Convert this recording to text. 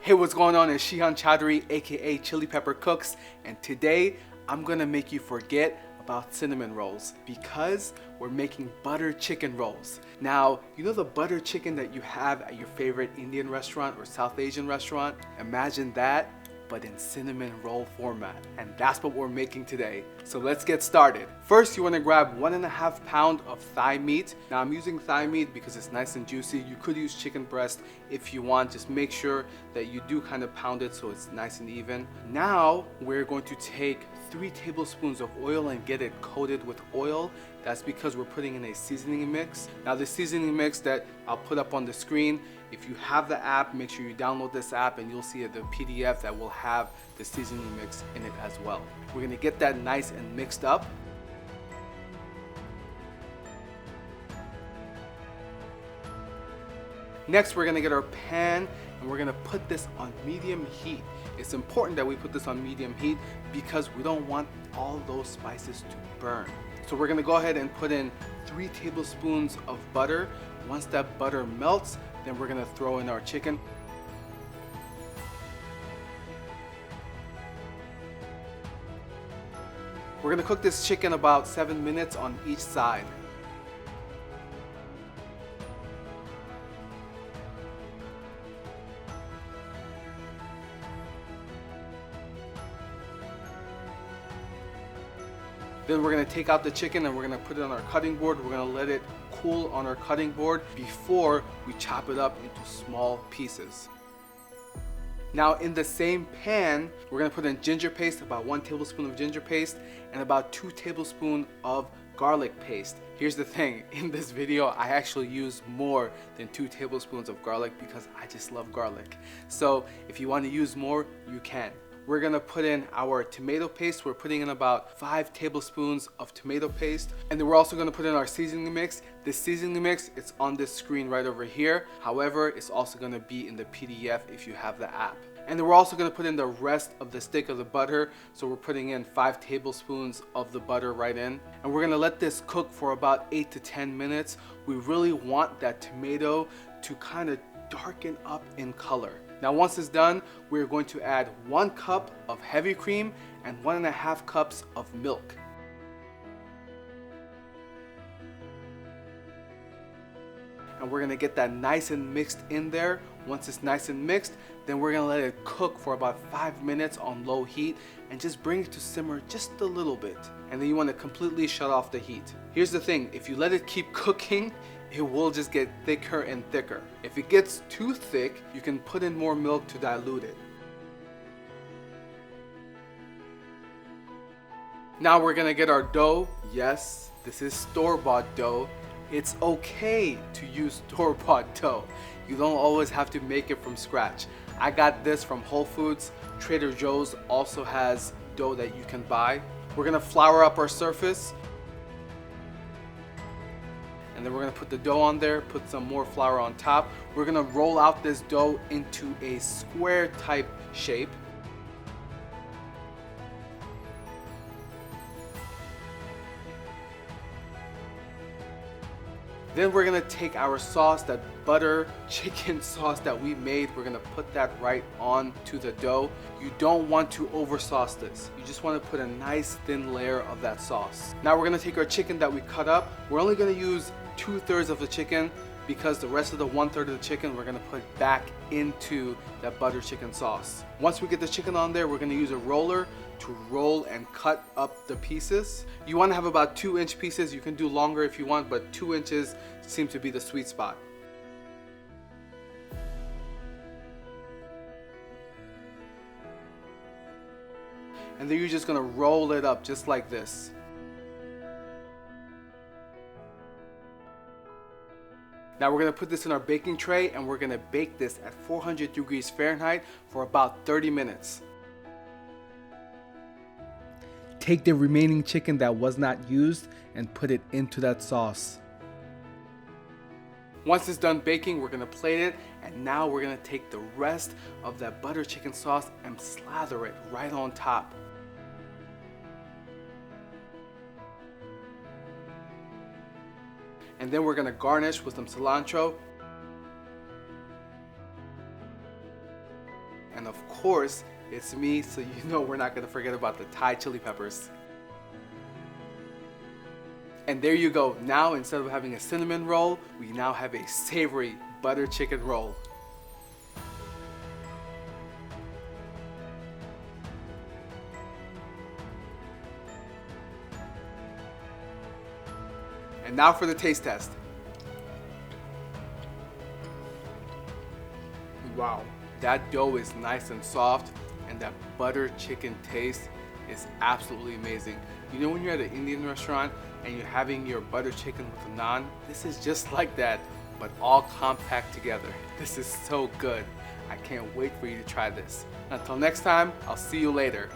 Hey, what's going on? It's Shihan Chowdhury, aka Chili Pepper Cooks, and today I'm gonna make you forget about cinnamon rolls because we're making butter chicken rolls. Now, you know the butter chicken that you have at your favorite Indian restaurant or South Asian restaurant? Imagine that, but in cinnamon roll format. And that's what we're making today. So let's get started. First, you wanna grab 1.5 pounds of thigh meat. Now I'm using thigh meat because it's nice and juicy. You could use chicken breast if you want. Just make sure that you do kind of pound it so it's nice and even. Now, we're going to take 3 tablespoons of oil and get it coated with oil. That's because we're putting in a seasoning mix. Now the seasoning mix that I'll put up on the screen, if you have the app, make sure you download this app and you'll see the PDF that will have the seasoning mix in it as well. We're gonna get that nice and mixed up. Next, we're gonna get our pan and we're gonna put this on medium heat. It's important that we put this on medium heat because we don't want all those spices to burn. So we're gonna go ahead and put in 3 tablespoons of butter. Once that butter melts, then we're gonna throw in our chicken. We're gonna cook this chicken about 7 minutes on each side. Then we're gonna take out the chicken and we're gonna put it on our cutting board. We're gonna let it cool on our cutting board before we chop it up into small pieces. Now in the same pan, we're gonna put in ginger paste, about 1 tablespoon of ginger paste and about 2 tablespoons of garlic paste. Here's the thing, in this video I actually use more than 2 tablespoons of garlic because I just love garlic. So if you want to use more, you can. We're gonna put in our tomato paste. We're putting in about 5 tablespoons of tomato paste. And then we're also gonna put in our seasoning mix. The seasoning mix, it's on this screen right over here. However, it's also gonna be in the PDF if you have the app. And then we're also gonna put in the rest of the stick of the butter. So we're putting in 5 tablespoons of the butter right in. And we're gonna let this cook for about 8 to 10 minutes. We really want that tomato to kind of darken up in color. Now once it's done, we're going to add 1 cup of heavy cream and 1.5 cups of milk. And we're gonna get that nice and mixed in there. Once it's nice and mixed, then we're gonna let it cook for about 5 minutes on low heat and just bring it to simmer just a little bit. And then you wanna completely shut off the heat. Here's the thing, if you let it keep cooking, it will just get thicker and thicker. If it gets too thick, you can put in more milk to dilute it. Now we're gonna get our dough. Yes, this is store-bought dough. It's okay to use store-bought dough. You don't always have to make it from scratch. I got this from Whole Foods. Trader Joe's also has dough that you can buy. We're gonna flour up our surface. And then we're gonna put the dough on there, put some more flour on top. We're gonna roll out this dough into a square type shape. Then we're gonna take our sauce, that butter chicken sauce that we made, we're gonna put that right onto the dough. You don't want to over sauce this. You just wanna put a nice thin layer of that sauce. Now we're gonna take our chicken that we cut up. We're only gonna use 2/3 of the chicken because the rest of the 1/3 of the chicken we're gonna put back into that butter chicken sauce. Once we get the chicken on there, we're gonna use a roller to roll and cut up the pieces. You wanna have about 2-inch pieces. You can do longer if you want, but 2 inches seems to be the sweet spot. And then you're just gonna roll it up just like this. Now we're gonna put this in our baking tray and we're gonna bake this at 400 degrees Fahrenheit for about 30 minutes. Take the remaining chicken that was not used and put it into that sauce. Once it's done baking, we're gonna plate it, and now we're gonna take the rest of that butter chicken sauce and slather it right on top. And then we're gonna garnish with some cilantro. And of course, it's me, so you know we're not gonna forget about the Thai chili peppers. And there you go. Now instead of having a cinnamon roll, we now have a savory butter chicken roll. And now for the taste test. Wow, that dough is nice and soft, and that butter chicken taste is absolutely amazing. You know when you're at an Indian restaurant and you're having your butter chicken with a naan? This is just like that, but all compact together. This is so good. I can't wait for you to try this. Until next time, I'll see you later.